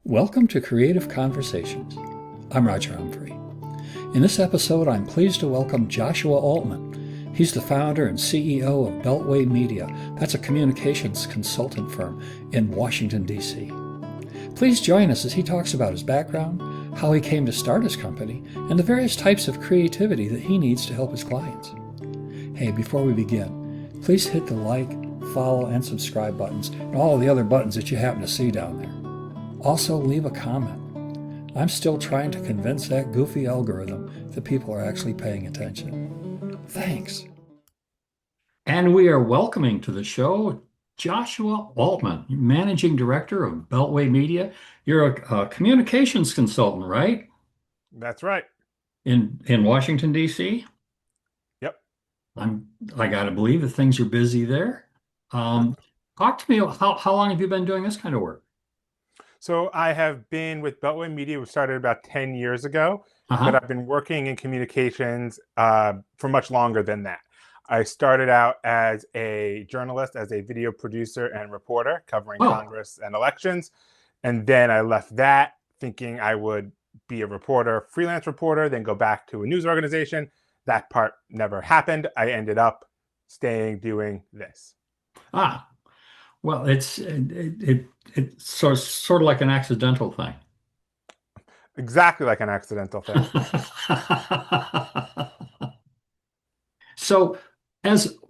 Welcome to Creative Conversations. I'm Roger Humphrey. In this episode, I'm pleased to welcome Joshua Altman. He's the founder and CEO of Beltway Media. That's a communications consultant firm in Washington, D.C. Please join us as he talks about his background, how he came to start his company, and the various types of creativity that he needs to help his clients. Hey, before we begin, please hit the like, follow, and subscribe buttons and all the other buttons that you happen to see down there. Also, leave a comment. I'm still trying to convince that goofy algorithm that people are actually paying attention. Thanks. And we are welcoming to the show Joshua Altman, Managing Director of Beltway Media. You're a communications consultant, right? That's right. In Washington, D.C.? Yep. I got to believe that things are busy there. Talk to me, how long have you been doing this kind of work? So I have been with Beltway Media. We started about 10 years ago, but I've been working in communications for much longer than that. I started out as a journalist, as a video producer and reporter covering Congress and elections. And then I left that thinking I would be a reporter, freelance reporter, then go back to a news organization. That part never happened. I ended up staying doing this. Well, it's sort of like an accidental thing. Exactly like an accidental thing. So,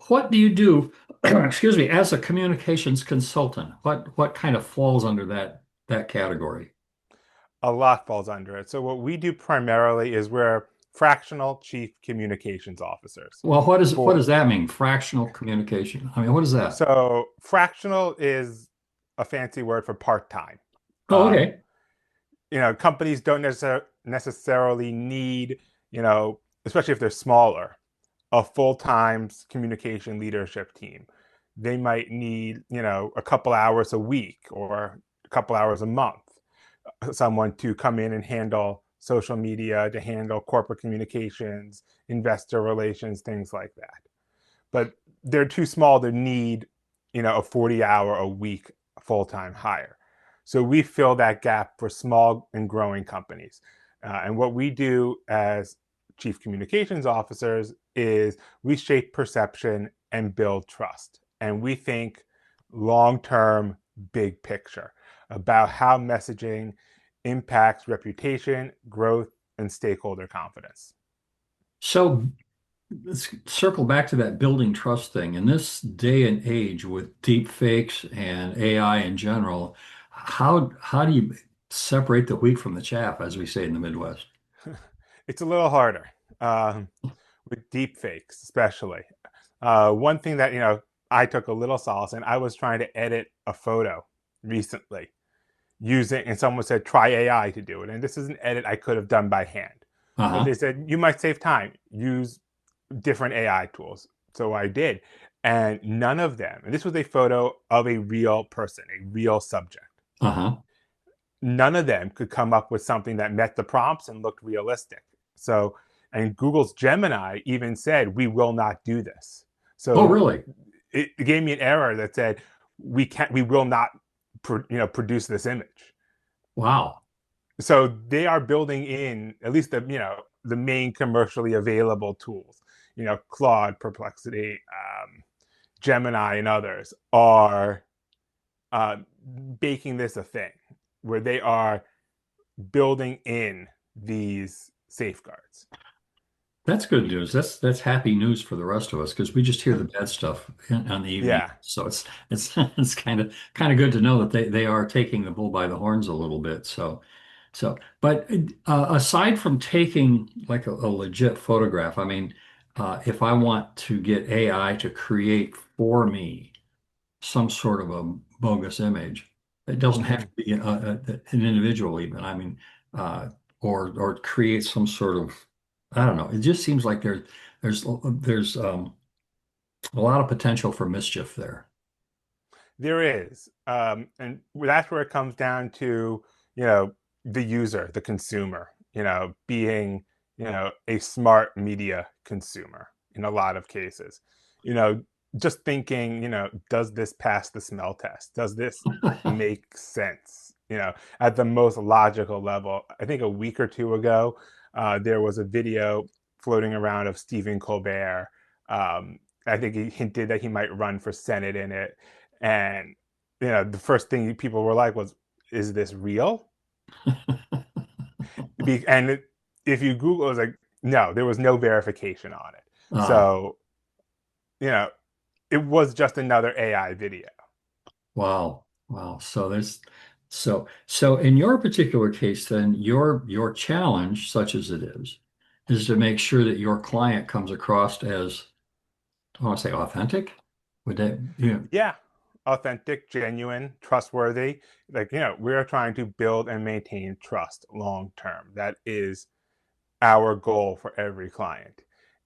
what do you do, excuse me, as a communications consultant? What kind of falls under that category? A lot falls under it. So what we do primarily is we're fractional chief communications officers. Well, what does that mean? Fractional communication. I mean, what is that? So fractional is a fancy word for part-time. Oh, okay. Companies don't necessarily need, especially if they're smaller, a full-time communication leadership team. They might need, a couple hours a week or a couple hours a month, someone to come in and handle social media, to handle corporate communications, investor relations, things like that. But they're too small to need, a 40-hour a week full-time hire. So we fill that gap for small and growing companies. And what we do as chief communications officers is we shape perception and build trust. And we think long-term, big picture about how messaging impacts reputation, growth, and stakeholder confidence. So let's circle back to that building trust thing. In this day and age with deep fakes and AI in general, how do you separate the wheat from the chaff, as we say in the Midwest? It's a little harder with deep fakes, especially. One thing that I took a little solace in, I was trying to edit a photo recently and someone said, try AI to do it. And this is an edit I could have done by hand. But they said, you might save time, use different AI tools. So I did. And none of them, and this was a photo of a real person, a real subject. None of them could come up with something that met the prompts and looked realistic. So, and Google's Gemini even said, we will not do this. So, oh, really? It gave me an error that said, we will not produce this image. Wow. So they are building in at least the main commercially available tools, Claude, Perplexity, Gemini, and others are making this a thing where they are building in these safeguards. That's good news. That's happy news for the rest of us because we just hear the bad stuff on the evening. Yeah. So it's kind of good to know that they are taking the bull by the horns a little bit. But aside from taking like a legit photograph, I mean, if I want to get AI to create for me some sort of a bogus image, it doesn't have to be an individual even. I mean, or create some sort of, I don't know. It just seems like there's a lot of potential for mischief there. There is. And that's where it comes down to, the user, the consumer, being, a smart media consumer in a lot of cases. Just thinking, does this pass the smell test? Does this make sense? at the most logical level. I think a week or two ago, there was a video floating around of Stephen Colbert. Um, I think he hinted that he might run for Senate in it. And, the first thing people were like was, is this real? And if you Google, it was like, no, there was no verification on it. Ah, So, you know, it was just another AI video. wow. Wow. So in your particular case, then your challenge, such as it is to make sure that your client comes across as, I want to say authentic. Would that, Yeah, authentic, genuine, trustworthy. Like, we're trying to build and maintain trust long term. That is our goal for every client.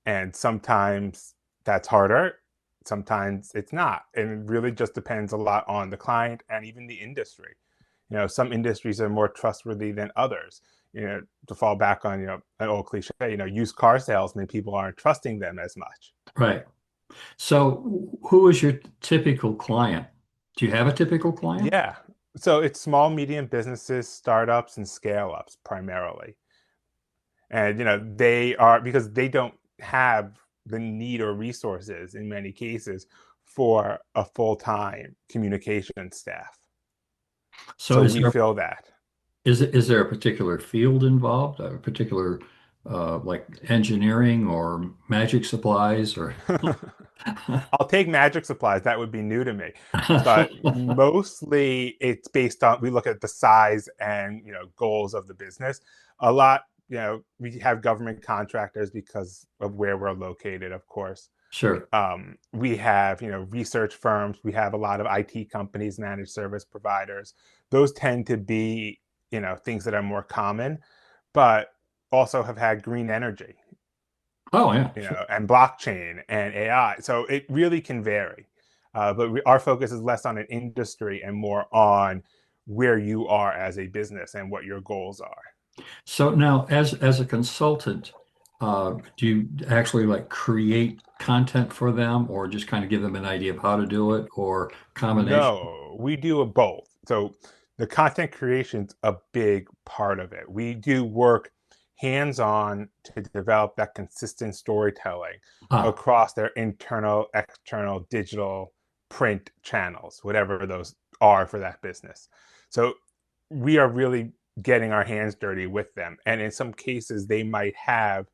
And sometimes that's harder, sometimes it's not. And it really just depends a lot on the client and even the industry. Some industries are more trustworthy than others. To fall back on, an old cliche, used car salesmen, people aren't trusting them as much. right. So who is your typical client? Do you have a typical client? Yeah. So it's small, medium businesses, startups, and scale ups primarily. And, they are because they don't have the need or resources in many cases for a full time communication staff. So So we fill that. is there a particular field involved, a particular like engineering or magic supplies or I'll take magic supplies. That would be new to me. But mostly it's based on, we look at the size and, goals of the business. A lot, we have government contractors because of where we're located, of course. Sure. We have, research firms. We have a lot of IT companies, managed service providers. Those tend to be, things that are more common, but also have had green energy, Oh yeah, sure. and blockchain and AI. So it really can vary. But our focus is less on an industry and more on where you are as a business and what your goals are. So now as a consultant, do you actually like create content for them or just kind of give them an idea of how to do it or combination? No, we do a both. So the content creation's a big part of it. We do work hands on to develop that consistent storytelling Ah, across their internal, external, digital, print channels, whatever those are for that business. So we are really getting our hands dirty with them. And in some cases, they might have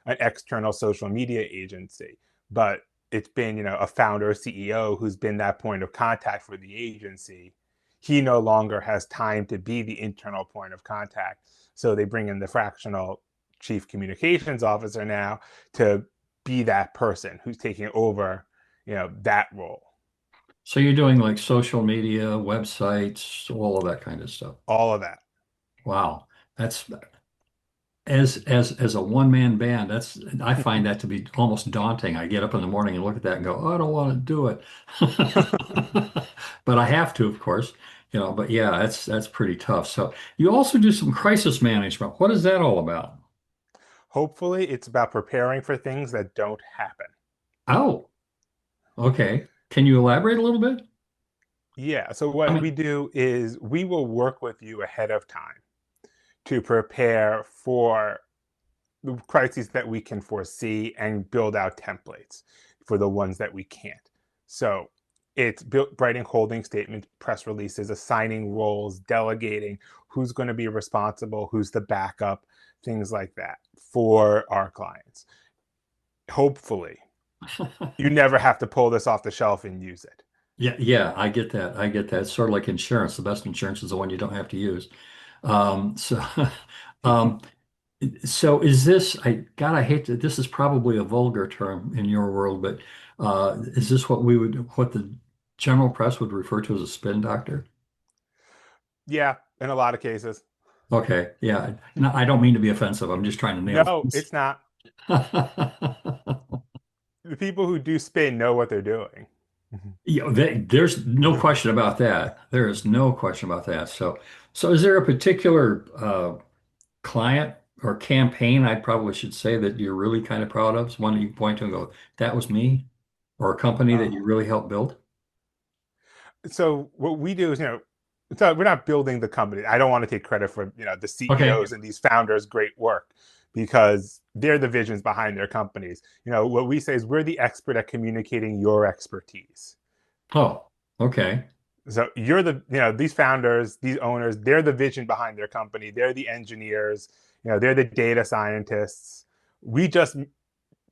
an external social media agency, but it's been, a founder or CEO who's been that point of contact for the agency. He no longer has time to be the internal point of contact. So they bring in the fractional chief communications officer now to be that person who's taking over, that role. so you're doing like social media, websites, all of that kind of stuff. All of that. Wow. That's as a one-man band, that's I find that to be almost daunting. I get up in the morning and look at that and go, oh, I don't want to do it. But I have to, of course, but yeah, that's pretty tough. So you also do some crisis management. What is that all about? Hopefully, it's about preparing for things that don't happen. Oh, okay. Can you elaborate a little bit? Yeah. So I what mean, we do is we will work with you ahead of time to prepare for the crises that we can foresee and build out templates for the ones that we can't. So it's writing holding statements, press releases, assigning roles, delegating who's going to be responsible, who's the backup, things like that for our clients. Hopefully, you never have to pull this off the shelf and use it. yeah, yeah, I get that. I get that. It's sort of like insurance. The best insurance is the one you don't have to use. So, um, So is this, God, I hate to, this is probably a vulgar term in your world, but is this what the general press would refer to as a spin doctor? Yeah, in a lot of cases. Okay, yeah. No, I don't mean to be offensive. I'm just trying to nail No, things. it's not. The people who do spin know what they're doing. There's no question about that. There is no question about that. So is there a particular client or campaign, I probably should say, that you're really kind of proud of? One that you point to and go, that was me, or a company that you Oh. really helped build? So what we do is, So we're not building the company. I don't want to take credit for the Okay. CEOs and these founders' great work because they're the visions behind their companies. What we say is we're the expert at communicating your expertise. Oh, okay. So you're these founders, these owners, they're the vision behind their company. They're the engineers, they're the data scientists. We just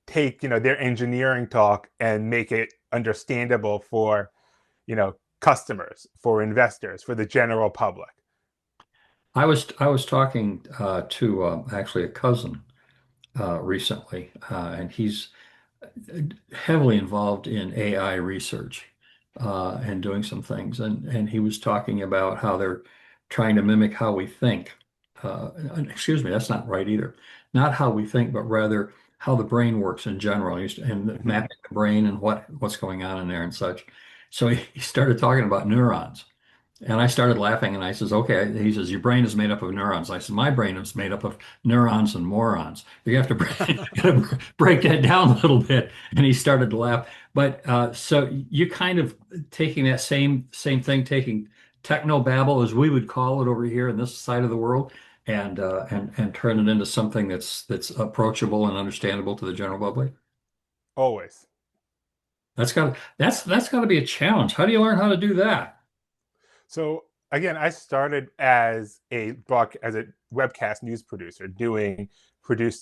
take, their engineering talk and make it understandable for, customers, for investors, for the general public. I was talking to actually a cousin recently, and he's heavily involved in AI research and doing some things. And he was talking about how they're trying to mimic how we think. Excuse me, that's not right either. Not how we think, but rather how the brain works in general, and Mm-hmm. mapping the brain and what's going on in there and such. So he started talking about neurons. And I started laughing and I says, okay. He says, your brain is made up of neurons. I said, my brain is made up of neurons and morons. You have to gotta break that down a little bit. And he started to laugh. But so you kind of taking that same thing, taking techno babble, as we would call it over here in this side of the world, and turn it into something that's approachable and understandable to the general public. Always. That's got to be a challenge. How do you learn how to do that? So again, I started as a webcast news producer,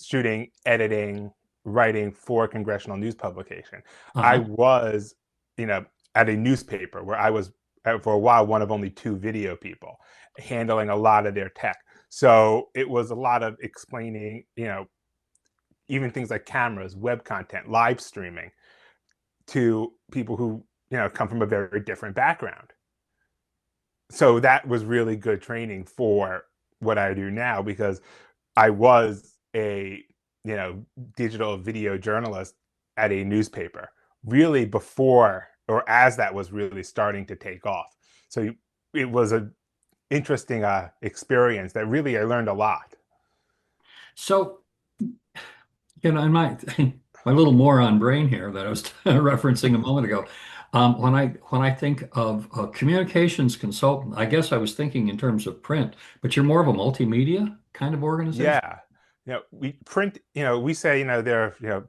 shooting, editing, writing for congressional news publication. I Uh-huh. was, you know, at a newspaper where I was for a while one of only two video people, handling a lot of their tech. So it was a lot of explaining, even things like cameras, web content, live streaming to people who come from a very different background. So that was really good training for what I do now because I was a digital video journalist at a newspaper really before or as that was really starting to take off. So it was a interesting experience that really I learned a lot. So in my my little moron brain here that I was referencing a moment ago, when I think of a communications consultant, I guess I was thinking in terms of print, but you're more of a multimedia kind of organization. Yeah. We print, we say, there are,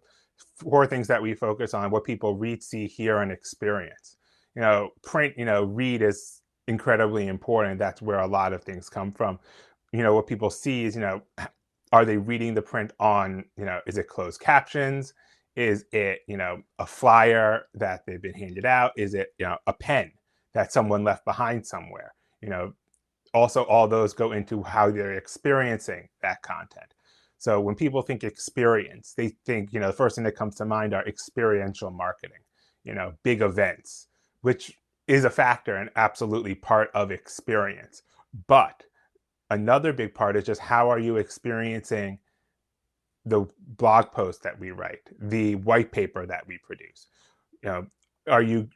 four things that we focus on: what people read, see, hear, and experience. Print, read is incredibly important. That's where a lot of things come from. What people see is, are they reading the print on, is it closed captions? Is it, a flyer that they've been handed out? Is it, a pen that someone left behind somewhere? Also all those go into how they're experiencing that content. So when people think experience, they think, the first thing that comes to mind are experiential marketing, big events, which is a factor and absolutely part of experience. But another big part is just how are you experiencing the blog post that we write, the white paper that we produce. You know, are you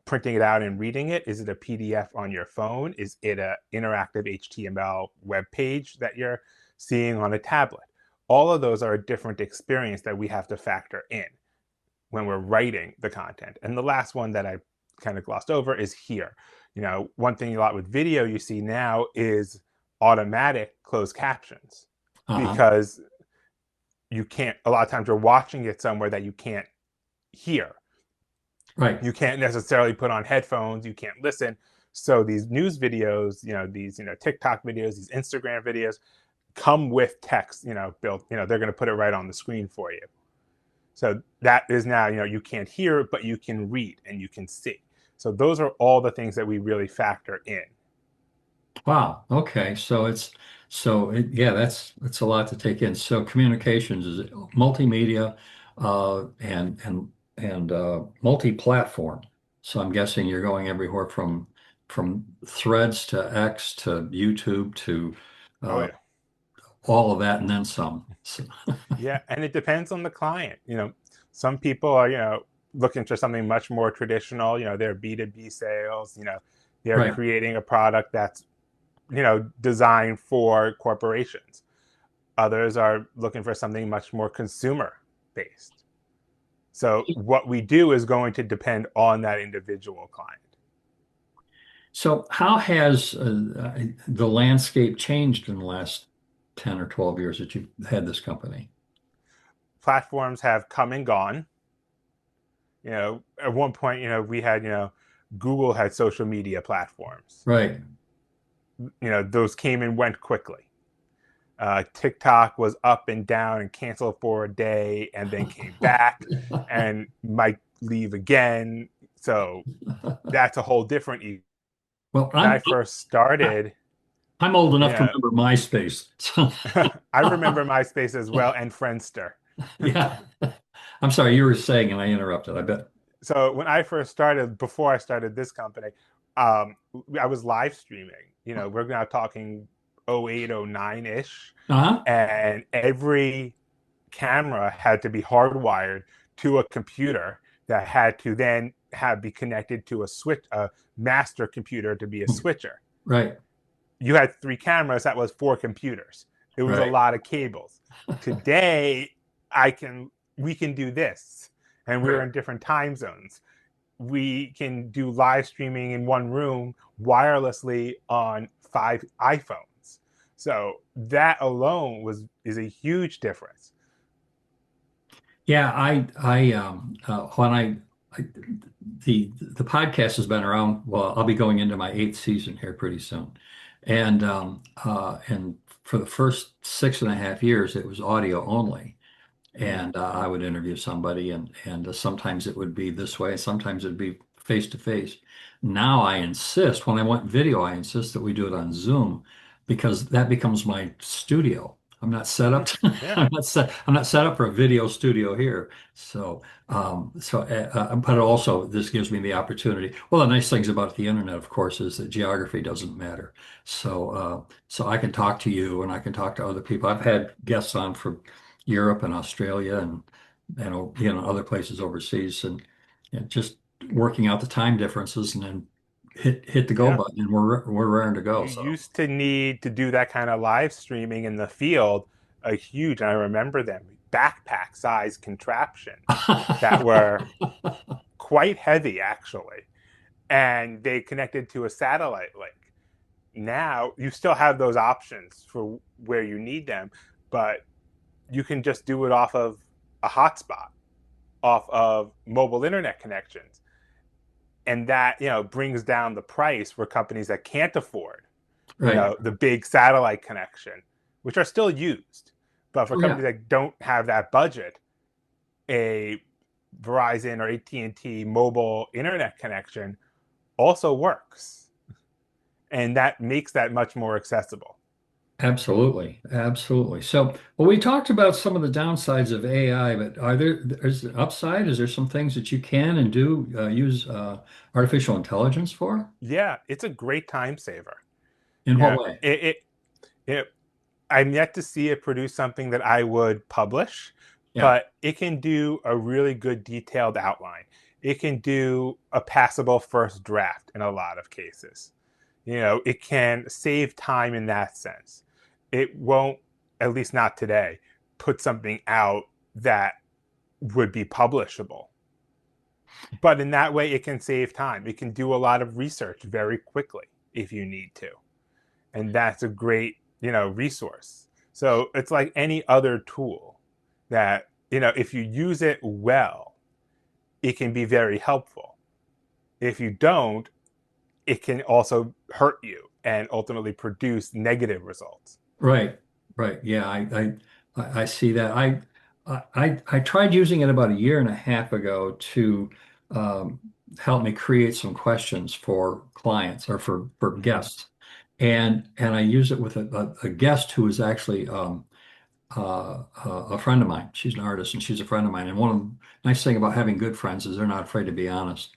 printing it out and reading it? Is it a PDF on your phone? Is it an interactive HTML web page that you're seeing on a tablet? All of those are a different experience that we have to factor in when we're writing the content. And the last one that I kind of glossed over is here. One thing a lot with video you see now is automatic closed captions Uh-huh. because you can't, a lot of times you're watching it somewhere that you can't hear. Right. You can't necessarily put on headphones, you can't listen. So these news videos, these TikTok videos, these Instagram videos come with text, built, they're going to put it right on the screen for you. So that is now, you can't hear, but you can read and you can see. So those are all the things that we really factor in. Wow. Okay. Yeah, that's a lot to take in. So communications is multimedia, and multi-platform. So I'm guessing you're going everywhere from Threads to X to YouTube to Oh uh, yeah. all of that and then some. So, Yeah, and it depends on the client. Some people are, looking for something much more traditional. They're B2B sales. They're right. creating a product that's, designed for corporations. Others are looking for something much more consumer based. So what we do is going to depend on that individual client. So how has the landscape changed in the last 10 or 12 years that you've had this company? Platforms have come and gone. At one point, we had, Google had social media platforms. Right. Those came and went quickly. TikTok was up and down and canceled for a day and then came back and might leave again. So that's a whole different. Well, When I first started, I'm old enough to yeah, remember MySpace. So I remember MySpace as well and Friendster. yeah. I'm sorry, you were saying and I interrupted, I bet. So when I first started, before I started this company, um, I was live streaming. We're now talking 08, 09 ish, Uh-huh. and every camera had to be hardwired to a computer that had to then have be connected to a master computer to be a switcher. Right, You had three cameras, that was four computers. It was a right, lot of cables. Today, I can we can do this, and we're right. in different time zones. We can do live streaming in one room wirelessly on 5 iPhones. So that alone is a huge difference. Yeah, when I the podcast has been around. Well, I'll be going into my eighth season here pretty soon, and for the first 6.5 years, it was audio only, Mm. and I would interview somebody, and sometimes it would be this way, sometimes it'd be face to face. Now I insist when I want video, I insist that we do it on Zoom because that becomes my studio. I'm not set up. Mm. Yeah. I'm not set up for a video studio here. But also this gives me the opportunity. Well, the nice things about the internet, of course, is that geography doesn't matter. So I can talk to you and I can talk to other people. I've had guests on from Europe and Australia and other places overseas and just working out the time differences and then hit the go Yeah. button and we're raring to go. You So used to need to do that kind of live streaming in the field, a huge, and I remember them, backpack size contraptions that were quite heavy actually. And they connected to a satellite link. Now you still have those options for where you need them, but you can just do it off of a hotspot, off of mobile internet connections. And that, brings down the price for companies that can't afford, right. the big satellite connection, which are still used. But for Oh yeah, companies that don't have that budget, a Verizon or AT&T mobile internet connection also works. And that makes that much more accessible. absolutely. Absolutely. So, well, we talked about some of the downsides of AI, but is the upside? Is there some things that you can and do use artificial intelligence for? Yeah, it's a great time saver. In what Yeah, way? it I'm yet to see it produce something that I would publish, Yeah. but it can do a really good detailed outline. It can do a passable first draft in a lot of cases. It can save time in that sense. It won't, at least not today, put something out that would be publishable. But in that way, it can save time. It can do a lot of research very quickly if you need to. And that's a great, resource. So it's like any other tool that, if you use it well, it can be very helpful. If you don't, it can also hurt you and ultimately produce negative results. Right, right. Yeah, I see that. I tried using it about a year and a half ago to um, help me create some questions for clients or for Mm-hmm. guests, and I use it with a guest who is actually a friend of mine. She's an artist and she's a friend of mine. And one of the nice thing about having good friends is they're not afraid to be honest.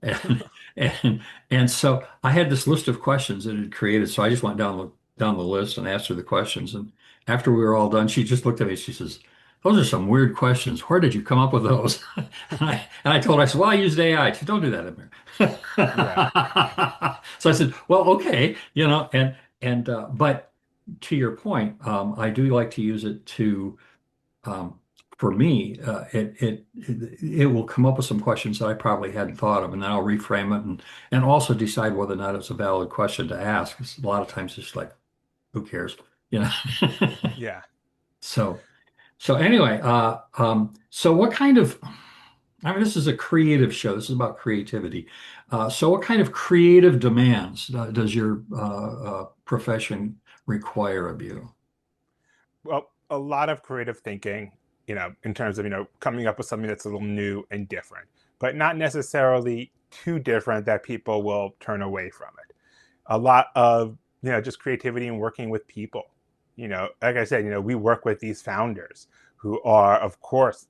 And and and so I had this list of questions that it had created. So I just went down the list and asked her the questions. And after we were all done, she just looked at me. She says, "Those are some weird questions. Where did you come up with those?" And I told her, I said, "Well, I used AI." She said, "Don't do that in there." Yeah. So I said, "Well, okay, but to your point, I do like to use it to um, for me, it will come up with some questions that I probably hadn't thought of, and then I'll reframe it and also decide whether or not it's a valid question to ask. 'Cause a lot of times it's like, who cares, you know? Yeah. So anyway, so what kind of, I mean, this is a creative show. This is about creativity. So what kind of creative demands does your profession require of you? Well, a lot of creative thinking, in terms of, coming up with something that's a little new and different, but not necessarily too different that people will turn away from it. A lot of, just creativity and working with people. Like I said, we work with these founders who are, of course,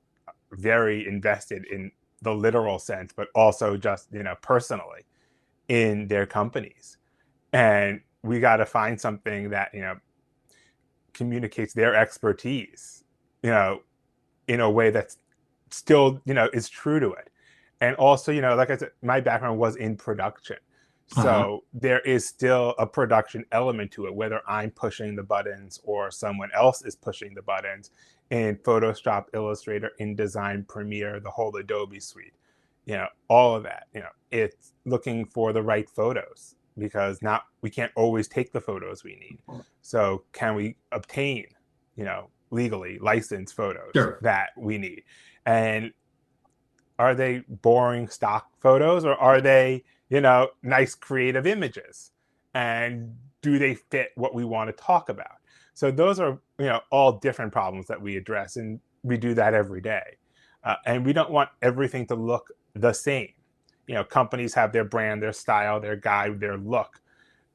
very invested in the literal sense, but also just, personally in their companies. And we got to find something that, communicates their expertise, you know, in a way that's still, is true to it. And also, like I said, my background was in production. Uh-huh. So there is still a production element to it, whether I'm pushing the buttons or someone else is pushing the buttons in Photoshop, Illustrator, InDesign, Premiere, the whole Adobe suite. All of that. It's looking for the right photos because not we can't always take the photos we need. So can we obtain, legally licensed photos Sure. that we need? And are they boring stock photos or are they, nice creative images? And do they fit what we want to talk about? So those are, all different problems that we address, and we do that every day. And we don't want everything to look the same. Companies have their brand, their style, their guide, their look.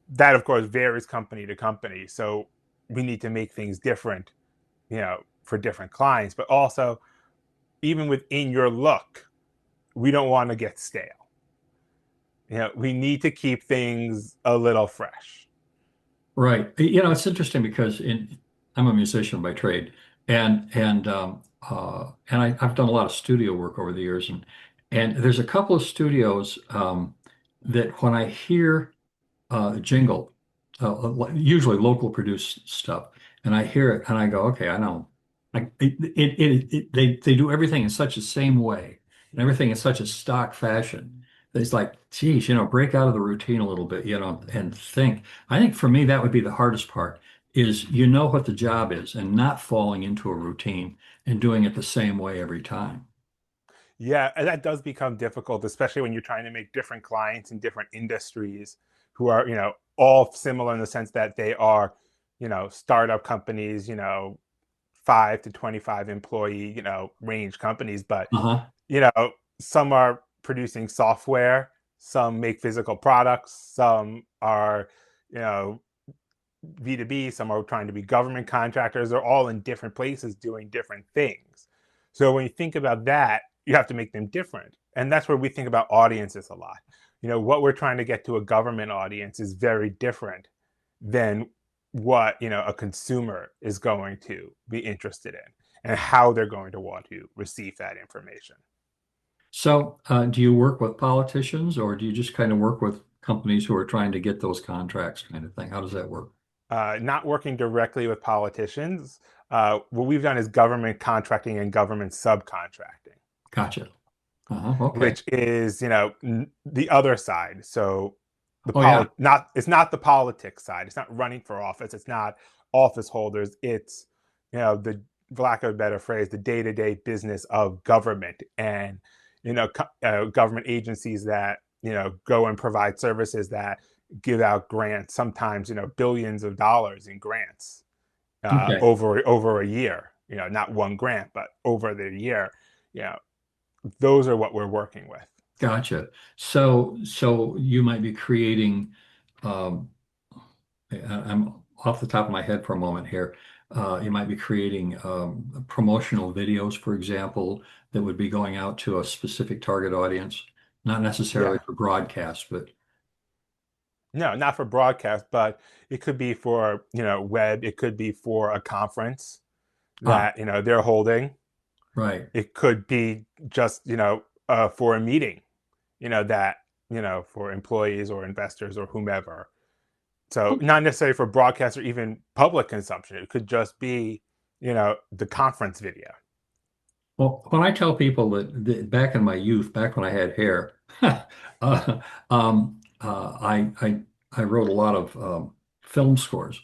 That, of course, varies company to company. So we need to make things different, for different clients. But also, even within your look, we don't want to get stale. We need to keep things a little fresh. Right. It's interesting because I'm a musician by trade, I've done a lot of studio work over the years, and there's a couple of studios that when I hear jingle, usually local produced stuff, and I hear it and I go, okay, I know. They do everything in such a same way and everything in such a stock fashion. It's like, geez, break out of the routine a little bit, and think. I think for me, that would be the hardest part is what the job is and not falling into a routine and doing it the same way every time. Yeah, and that does become difficult, especially when you're trying to make different clients in different industries who are, all similar in the sense that they are, startup companies, 5 to 25 employee, range companies. But, Uh-huh. you know, some are producing software, some make physical products, some are, you know, B2B, some are trying to be government contractors. They're all in different places doing different things. So when you think about that, you have to make them different. And that's where we think about audiences a lot. What we're trying to get to a government audience is very different than what, a consumer is going to be interested in and how they're going to want to receive that information. So, do you work with politicians or do you just kind of work with companies who are trying to get those contracts kind of thing? How does that work? Not working directly with politicians. What we've done is government contracting and government subcontracting, Gotcha. Uh-huh. Okay. which is the other side. So Oh, yeah. not it's not the politics side. It's not running for office. It's not office holders. It's the, for lack of a better phrase, the day-to-day business of government and government agencies that go and provide services that give out grants. Sometimes billions of dollars in grants Okay. over a year. Not one grant, but over the year. You know, those are what we're working with. Gotcha. So you might be creating, um, I'm off the top of my head for a moment here. You might be creating promotional videos, for example, that would be going out to a specific target audience, not necessarily Yeah. for broadcast, but No, not for broadcast, but it could be for, web. It could be for a conference ah, that, they're holding. right. It could be just, for a meeting, that, for employees or investors or whomever. So not necessarily for broadcast or even public consumption. It could just be, the conference video. Well, when I tell people that back in my youth, back when I had hair, uh, I wrote a lot of film scores,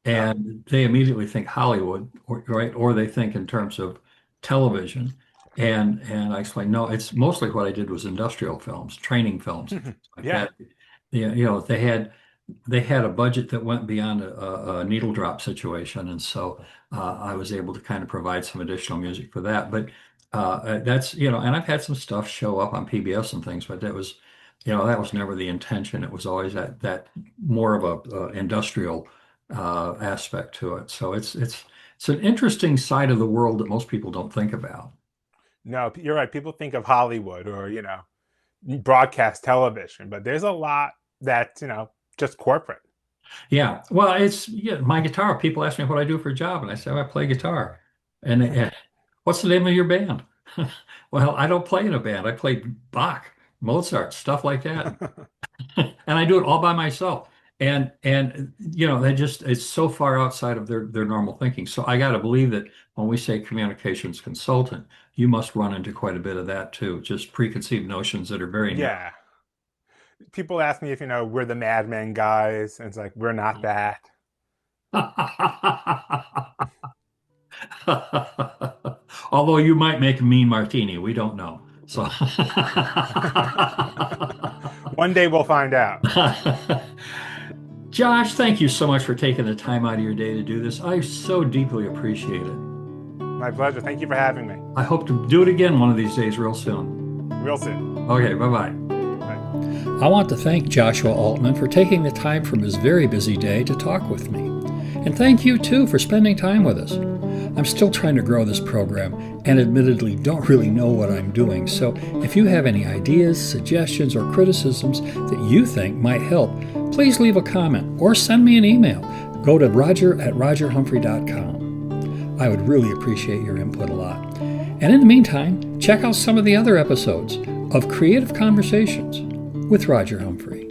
Oh, and they immediately think Hollywood, right? Or they think in terms of television. And I explained, no, it's mostly what I did was industrial films, training films, and things like yeah. that. Yeah, they had a budget that went beyond a needle drop situation, and so I was able to kind of provide some additional music for that. But that's and I've had some stuff show up on PBS and things, but that was never the intention. It was always that more of a industrial aspect to it. So it's an interesting side of the world that most people don't think about. No, you're right. People think of Hollywood or, broadcast television, but there's a lot that's, just corporate. Yeah, well, it's my guitar. People ask me what I do for a job, and I say, "Oh, I play guitar." And what's the name of your band? Well, I don't play in a band. I play Bach, Mozart, stuff like that, and I do it all by myself. And they just it's so far outside of their normal thinking. So I got to believe that when we say communications consultant, you must run into quite a bit of that too, just preconceived notions that are very narrow. Yeah. People ask me if, we're the Mad Men guys, and it's like, we're not that. Although you might make a mean martini, we don't know. So, One day we'll find out. Josh, thank you so much for taking the time out of your day to do this. I so deeply appreciate it. My pleasure. Thank you for having me. I hope to do it again one of these days real soon. Real soon. Okay, bye-bye. Bye. I want to thank Joshua Altman for taking the time from his very busy day to talk with me. And thank you, too, for spending time with us. I'm still trying to grow this program and admittedly don't really know what I'm doing. So if you have any ideas, suggestions, or criticisms that you think might help, please leave a comment or send me an email. Go to roger@rogerhumphrey.com. I would really appreciate your input a lot. And in the meantime, check out some of the other episodes of Creative Conversations with Roger Humphrey.